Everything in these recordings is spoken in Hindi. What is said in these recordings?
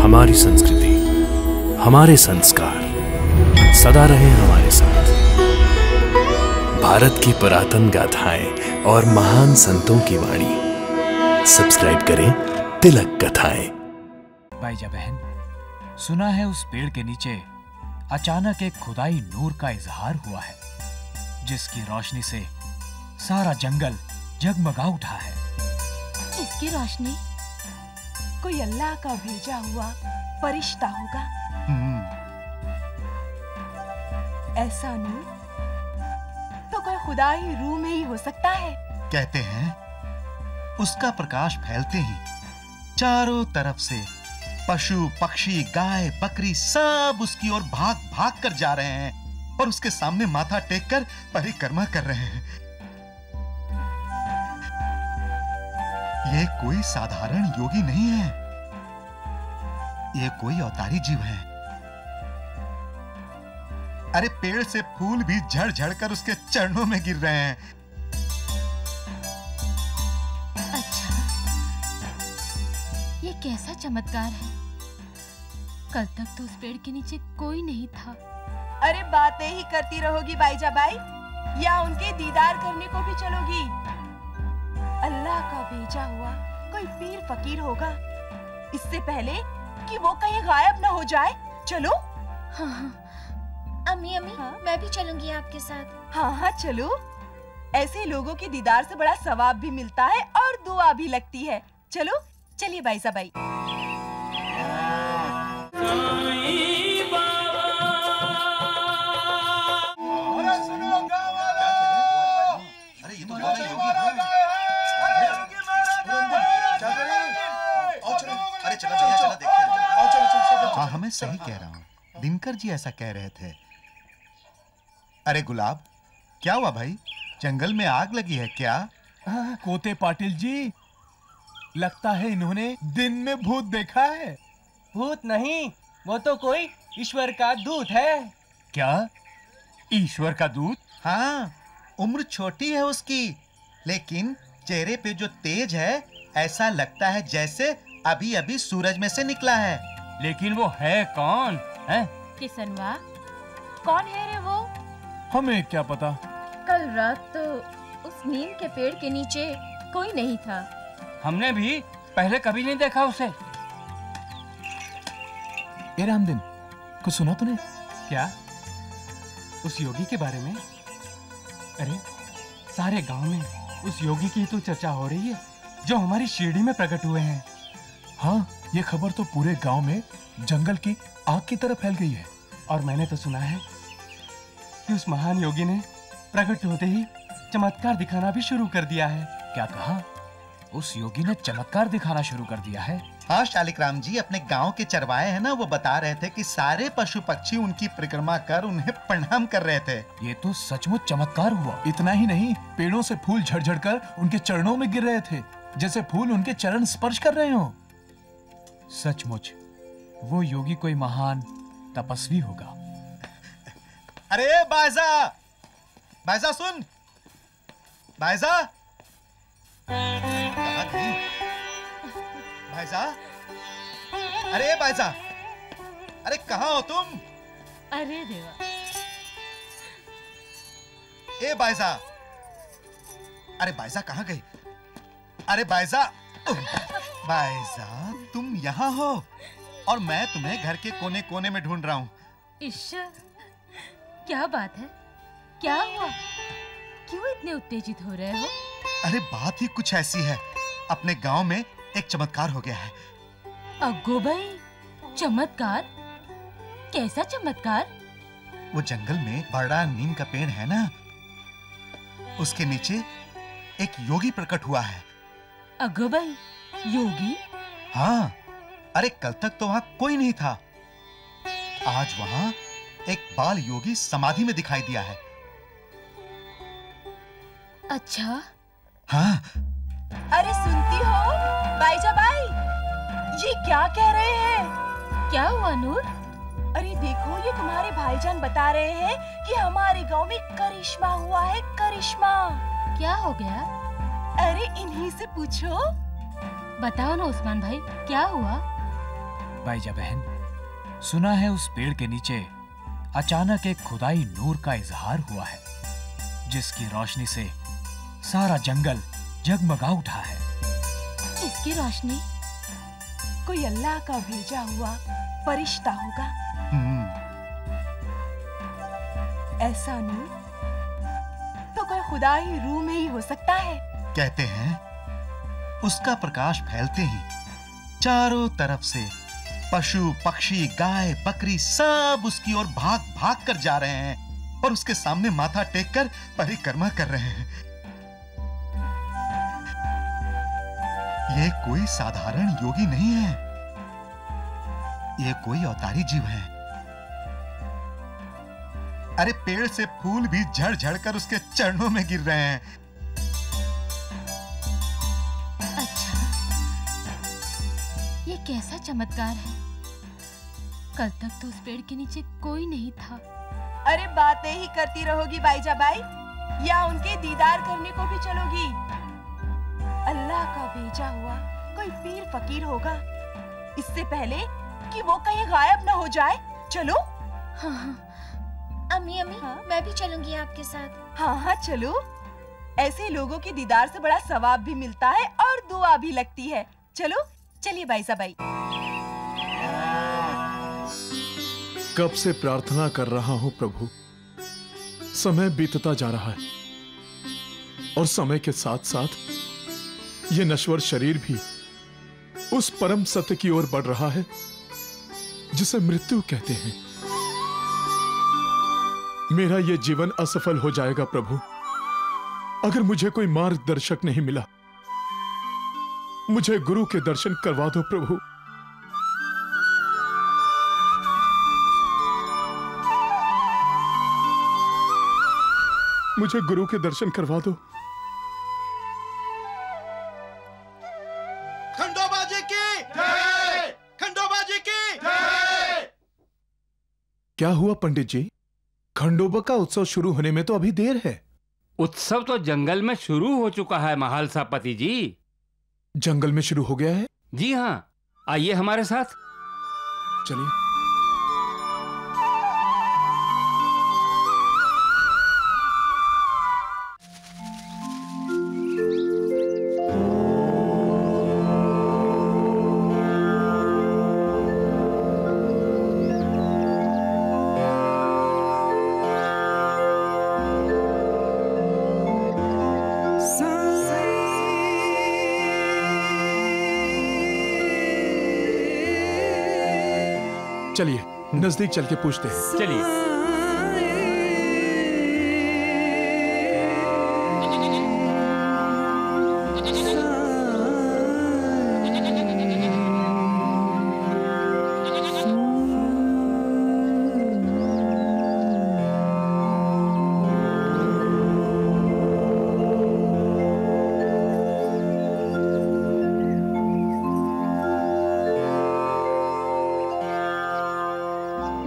हमारी संस्कृति, हमारे संस्कार सदा रहे हमारे साथ। भारत की पुरातन गाथाएं और महान संतों की वाणी। सब्सक्राइब करें तिलक कथाएं। भाईजा बहन, सुना है उस पेड़ के नीचे अचानक एक खुदाई नूर का इजहार हुआ है, जिसकी रोशनी से सारा जंगल जगमगा उठा है। इसकी रोशनी कोई अल्लाह का भेजा हुआ फरिश्ता होगा। ऐसा नूर तो कोई खुदा ही रूह में ही हो सकता है। कहते हैं उसका प्रकाश फैलते ही चारों तरफ से पशु पक्षी गाय बकरी सब उसकी ओर भाग भाग कर जा रहे हैं और उसके सामने माथा टेक कर परिक्रमा कर रहे हैं। ये कोई साधारण योगी नहीं है, ये कोई अवतारी जीव है। अरे पेड़ से फूल भी झड़ झड़ कर उसके चरणों में गिर रहे हैं। अच्छा, ये कैसा चमत्कार है? कल तक तो उस पेड़ के नीचे कोई नहीं था। अरे बातें ही करती रहोगी बाईजा बाई, या उनके दीदार करने को भी चलोगी? अल्लाह का भेजा हुआ कोई पीर फकीर होगा, इससे पहले कि वो कहीं गायब ना हो जाए। चलो। हाँ। अम्मी हाँ? मैं भी चलूंगी आपके साथ। हाँ चलो। ऐसे लोगों के दीदार से बड़ा सवाब भी मिलता है और दुआ भी लगती है। चलो चलिए बाईजा बाई। हाँ, मैं सही कह रहा हूँ। दिनकर जी ऐसा कह रहे थे। अरे गुलाब, क्या हुआ भाई? जंगल में आग लगी है क्या? कोते पाटिल जी, लगता है इन्होंने दिन में भूत देखा है। भूत नहीं, वो तो कोई ईश्वर का दूत है। क्या? ईश्वर का दूत? हाँ, उम्र छोटी है उसकी, लेकिन चेहरे पे जो तेज है ऐसा लगता है जैसे अभी अभी सूरज में से निकला है। लेकिन वो है कौन? है किसनवा, कौन है रे वो? हमें क्या पता। कल रात तो उस नीम के पेड़ के नीचे कोई नहीं था। हमने भी पहले कभी नहीं देखा उसे। ए रामदिन, कुछ सुना तूने? क्या? उस योगी के बारे में? अरे सारे गांव में उस योगी की तो चर्चा हो रही है जो हमारी शिरडी में प्रकट हुए हैं। हाँ, ये खबर तो पूरे गांव में जंगल की आग की तरह फैल गई है। और मैंने तो सुना है कि उस महान योगी ने प्रकट होते ही चमत्कार दिखाना भी शुरू कर दिया है। क्या कहा? उस योगी ने चमत्कार दिखाना शुरू कर दिया है? हाँ शालिक राम जी, अपने गांव के चरवाहे हैं ना, वो बता रहे थे कि सारे पशु पक्षी उनकी परिक्रमा कर उन्हें प्रणाम कर रहे थे। ये तो सचमुच चमत्कार हुआ। इतना ही नहीं, पेड़ों से फूल झड़-झड़ कर उनके चरणों में गिर रहे थे, जैसे फूल उनके चरण स्पर्श कर रहे हो। सचमुच वो योगी कोई महान तपस्वी होगा। अरे बायजा, बायजा सुन, बायजा। कहाँ गई? बायजा, अरे बायजा, अरे कहाँ हो तुम? अरे देवा। ए बायजा, अरे बायजा कहाँ गई? अरे बायजा, बायजा तुम यहाँ हो और मैं तुम्हें घर के कोने कोने में ढूंढ रहा हूँ। ईश्वर, क्या बात है? क्या हुआ? क्यों इतने उत्तेजित हो रहे हो? अरे बात ही कुछ ऐसी है, अपने गांव में एक चमत्कार हो गया है। अग्गो भाई, चमत्कार? कैसा चमत्कार? वो जंगल में बड़ा नीम का पेड़ है ना, उसके नीचे एक योगी प्रकट हुआ है। अग्गो भाई, योगी? हाँ, अरे कल तक तो वहां कोई नहीं था, आज वहां एक बाल योगी समाधि में दिखाई दिया है। अच्छा? हाँ। अरे सुनती हो बाईजा बाई, ये क्या कह रहे हैं? क्या हुआ नूर? अरे देखो, ये तुम्हारे भाईजान बता रहे हैं कि हमारे गांव में करिश्मा हुआ है। करिश्मा। क्या हो गया? अरे इन्हीं से पूछो। बताओ ना उस्मान भाई, क्या हुआ? बाईजा बहन, सुना है उस पेड़ के नीचे अचानक एक खुदाई नूर का इजहार हुआ है, जिसकी रोशनी से सारा जंगल जगमगा उठा है। किसकी रोशनी? कोई अल्लाह का भेजा हुआ फरिश्ता होगा। ऐसा नूर तो कोई खुदा ही रूह में ही हो सकता है। कहते हैं उसका प्रकाश फैलते ही चारों तरफ से पशु पक्षी गाय बकरी सब उसकी ओर भाग भाग कर जा रहे हैं और उसके सामने माथा टेक कर परिक्रमा कर रहे हैं। ये कोई साधारण योगी नहीं है, ये कोई अवतारी जीव है। अरे पेड़ से फूल भी झड़ झड़ कर उसके चरणों में गिर रहे हैं। अच्छा, ये कैसा चमत्कार है? कल तक तो उस पेड़ के नीचे कोई नहीं था। अरे बातें ही करती रहोगी बाईजा बाई, या उनके दीदार करने को भी चलोगी? अल्लाह का भेजा हुआ कोई पीर फकीर होगा, इससे पहले कि वो कहीं गायब ना हो जाए। चलो। हाँ हाँ। अम्मी अम्मी, हाँ? मैं भी चलूंगी आपके साथ। हाँ हाँ चलो, ऐसे लोगों के दीदार से बड़ा सवाब भी मिलता है और दुआ भी लगती है। चलो चलिए बाईजा बाई। कब से प्रार्थना कर रहा हूं प्रभु, समय बीतता जा रहा है और समय के साथ साथ ये नश्वर शरीर भी उस परम सत्य की ओर बढ़ रहा है जिसे मृत्यु कहते हैं। मेरा ये जीवन असफल हो जाएगा प्रभु अगर मुझे कोई मार्गदर्शक नहीं मिला। मुझे गुरु के दर्शन करवा दो प्रभु। मुझे गुरु के दर्शन करवा दो। खंडोबा जी की जय! खंडोबा जी की जय! क्या हुआ पंडित जी? खंडोबा का उत्सव शुरू होने में तो अभी देर है। उत्सव तो जंगल में शुरू हो चुका है महालसापति जी। जंगल में शुरू हो गया है? जी हाँ, आइए हमारे साथ। चलिए। चलिए नजदीक चल के पूछते हैं। चलिए।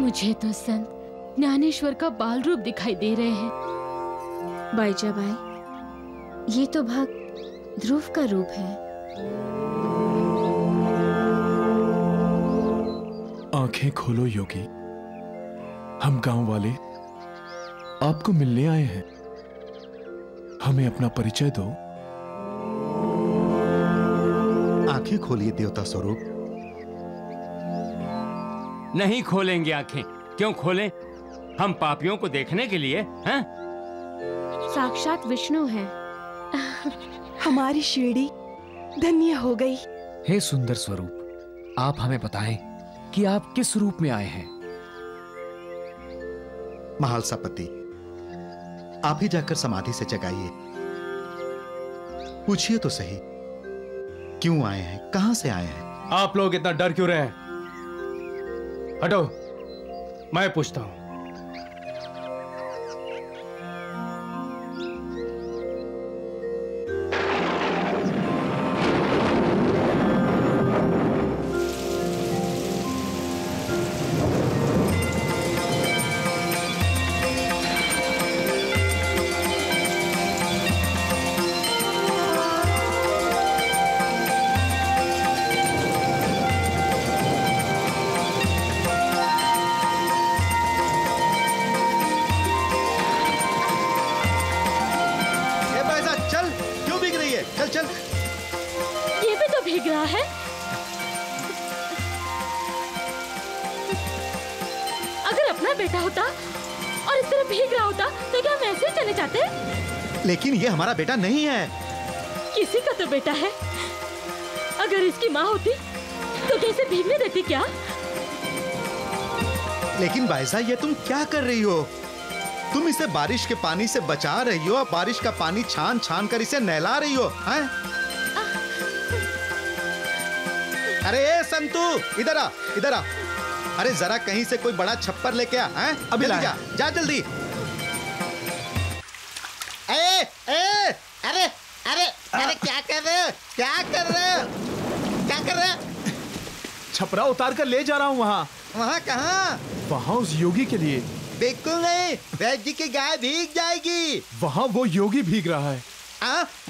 मुझे तो संत ज्ञानेश्वर का बाल रूप दिखाई दे रहे हैं। बाईजा बाई, ये तो भक्त ध्रुव का रूप है। आंखें खोलो योगी, हम गांव वाले आपको मिलने आए हैं। हमें अपना परिचय दो। आंखें खोलिए देवता स्वरूप। नहीं खोलेंगे आंखें। क्यों खोलें? हम पापियों को देखने के लिए हैं? साक्षात विष्णु है। हमारी शिरडी धन्य हो गई। हे सुंदर स्वरूप, आप हमें बताएं कि आप किस रूप में आए हैं। महालसापति, आप ही जाकर समाधि से जगाइए। पूछिए तो सही, क्यों आए हैं, कहां से आए हैं? आप लोग इतना डर क्यों रहे हैं? हटो, मैं पूछता हूं। बेटा होता और इस तरह भीग रहा होता तो क्या हम ऐसे ही चले जाते? लेकिन ये हमारा बेटा नहीं है। किसी का तो बेटा है। अगर इसकी माँ होती तो कैसे भीगने देती क्या? लेकिन बायजा, ये तुम क्या कर रही हो? तुम इसे बारिश के पानी से बचा रही हो, बारिश का पानी छान छान कर इसे नहला रही हो, हैं? अरे संतू, इधर आ, इधर आ। अरे जरा कहीं से कोई बड़ा छप्पर लेके आ, हैं? अभी जल्दी जा, जा जल्दी। अरे अरे अरे क्या कर रहे हो? क्या कर रहे हो? क्या कर रहे हो? छपरा उतार कर ले जा रहा हूँ वहाँ। वहाँ कहाँ? वहाँ उस योगी के लिए। बिल्कुल नहीं, वैद्य जी की गाय भीग जाएगी। वहाँ वो योगी भीग रहा है।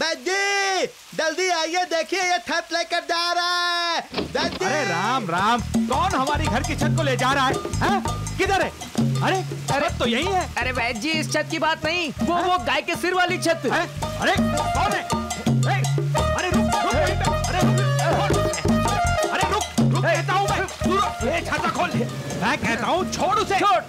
वैद्य जी, जल्दी आइए, देखिए ये छत लेकर जा रहा है। वैद्य! अरे राम राम, कौन हमारी घर की छत को ले जा रहा है? किधर है? अरे छत तो यही है। अरे वैद्य जी, इस छत की बात नहीं, वो गाय के सिर वाली छत है। अरे कौन है? अरे रुक रुक, अरे रुक कहता हूँ मैं, छाता खोल। मैं कहता हूँ छोड़ उसे, छोड़।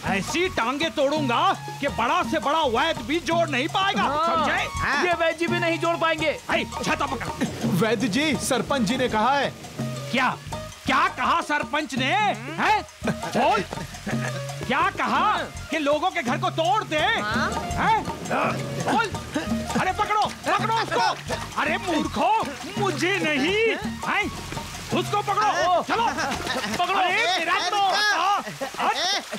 ऐसी टांगे तोड़ूंगा कि बड़ा से बड़ा वैद्य भी जोड़ नहीं पाएगा, समझे? ये वैद्य जी भी नहीं जोड़ पाएंगे। छाता पकड़। वैद्य जी, सरपंच जी ने कहा है। क्या क्या कहा सरपंच ने? हैं? बोल, क्या कहा कि लोगों के घर को तोड़ दे? हैं? बोल। अरे पकड़ो पकड़ो उसको। अरे मूर्खो, मुझे नहीं, हैं? उसको पकड़ो, चलो पकड़ो।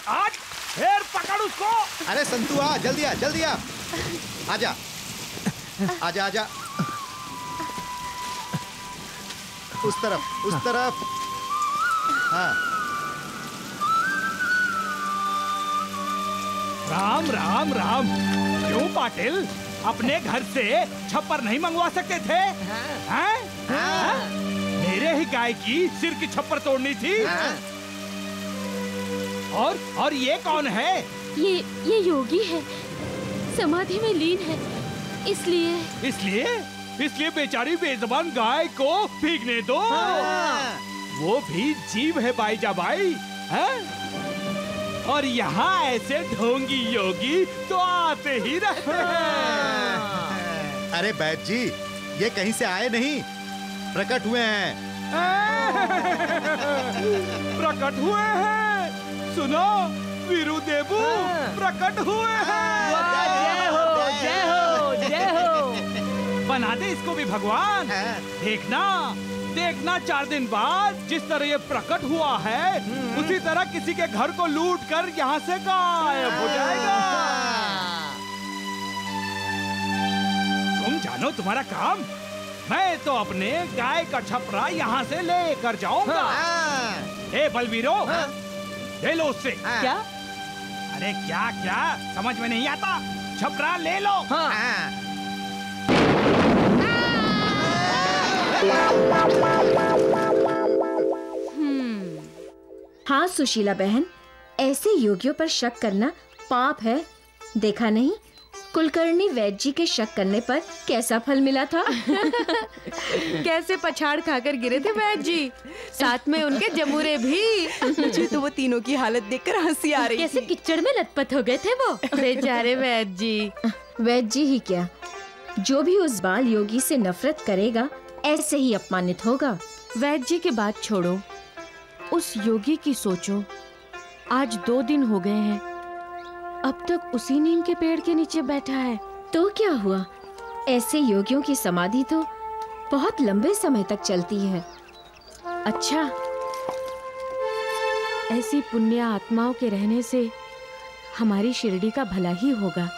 आज फिर पकड़ उसको। अरे संतू आ, जल्दी आ, जल्दी आ। आजा आजा आजा। उस तरफ, उस तरफ। हाँ। राम राम राम। क्यों पाटिल, अपने घर से छप्पर नहीं मंगवा सकते थे? हैं? मेरे ही गाय की सिर की छप्पर तोड़नी थी। और ये कौन है? ये योगी है, समाधि में लीन है, इसलिए बेचारी बेज़बान गाय को भीगने दो। वो भी जीव है बाईजा बाई, हैं? और यहाँ ऐसे ढोंगी योगी तो आते ही रहते हैं। अरे वैद्य जी, ये कहीं से आए नहीं, प्रकट हुए हैं। प्रकट हुए हैं। सुनो वीरू देवू, प्रकट हुए हैं। जय हो जय हो जय हो। बना दे इसको भी भगवान। देखना देखना, 4 दिन बाद जिस तरह ये प्रकट हुआ है, उसी तरह किसी के घर को लूट कर यहाँ से गायब हो जाएगा। तुम जानो तुम्हारा काम, मैं तो अपने गाय का छपरा यहाँ से लेकर जाऊंगा। ए बलवीरो, ले लो उससे। क्या? अरे क्या क्या समझ में नहीं आता? छपरा ले लो। हाँ सुशीला बहन, ऐसे योगियों पर शक करना पाप है। देखा नहीं कुलकर्णी वैद्य जी के शक करने पर कैसा फल मिला था? कैसे पछाड़ खाकर गिरे थे वैद्य जी, साथ में उनके जमूरे भी। मुझे तो वो तीनों की हालत देखकर हंसी आ रही थी। कैसे किचड़ में लथपथ हो गए थे वो बेचारे वैद्य जी। वैद्य जी ही क्या, जो भी उस बाल योगी से नफरत करेगा ऐसे ही अपमानित होगा। वैद्य जी की बात छोड़ो, उस योगी की सोचो। आज 2 दिन हो गए हैं, अब तक उसी नीम के पेड़ के नीचे बैठा है। तो क्या हुआ, ऐसे योगियों की समाधि तो बहुत लंबे समय तक चलती है। अच्छा, ऐसी पुण्य आत्माओं के रहने से हमारी शिरडी का भला ही होगा।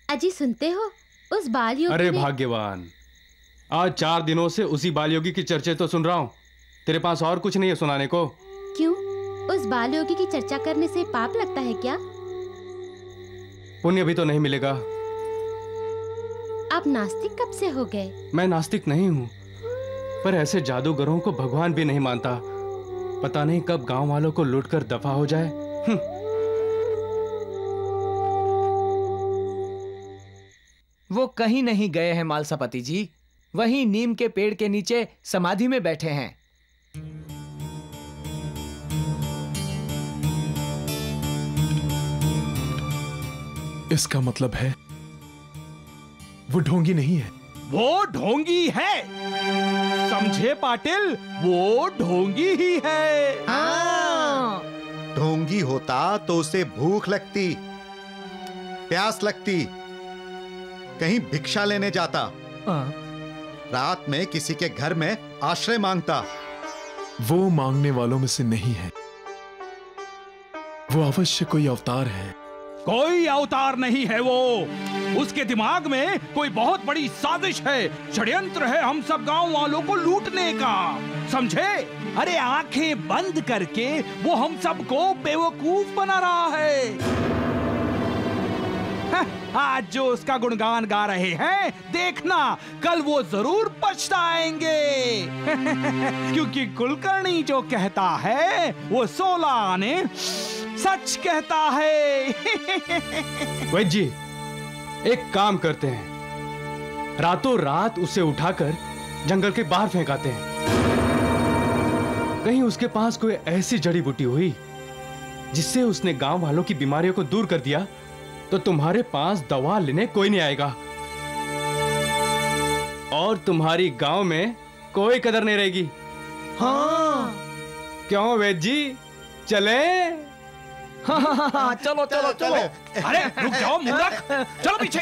अजी सुनते हो, उस बाल योगी अरे ने... भाग्यवान, आज 4 दिनों से उसी बाल योगी की चर्चा तो सुन रहा हूँ। तेरे पास और कुछ नहीं है सुनाने को? क्यों, उस बाल योगी की चर्चा करने से पाप लगता है क्या? पुण्य भी तो नहीं मिलेगा। आप नास्तिक कब से हो गए? मैं नास्तिक नहीं हूँ, पर ऐसे जादूगरों को भगवान भी नहीं मानता। पता नहीं कब गांव वालों को लूटकर दफा हो जाए। वो कहीं नहीं गए हैं मालसापति जी। वहीं नीम के पेड़ के नीचे समाधि में बैठे हैं। इसका मतलब है वो ढोंगी नहीं है। वो ढोंगी है, समझे पाटिल, वो ढोंगी ही है। हाँ। ढोंगी होता तो उसे भूख लगती, प्यास लगती, कहीं भिक्षा लेने जाता, रात में किसी के घर में आश्रय मांगता। वो मांगने वालों में से नहीं है, वो अवश्य कोई अवतार है। कोई अवतार नहीं है वो, उसके दिमाग में कोई बहुत बड़ी साजिश है, षड्यंत्र है हम सब गांव वालों को लूटने का, समझे? अरे आंखें बंद करके वो हम सबको बेवकूफ बना रहा है। आज जो उसका गुणगान गा रहे हैं, देखना कल वो जरूर पछताएंगे। क्योंकि कुलकर्णी जो कहता है वो 16 आने सच कहता है। वैद्य जी, एक काम करते हैं, रातों रात उसे उठाकर जंगल के बाहर फेंकाते हैं। कहीं उसके पास कोई ऐसी जड़ी बूटी हुई जिससे उसने गांव वालों की बीमारियों को दूर कर दिया, तो तुम्हारे पास दवा लेने कोई नहीं आएगा और तुम्हारी गांव में कोई कदर नहीं रहेगी। हाँ, क्यों वैद्य जी, चले? हाँ, चलो चलो चलो। अरे रुक जाओ मूर्ख, चलो पीछे।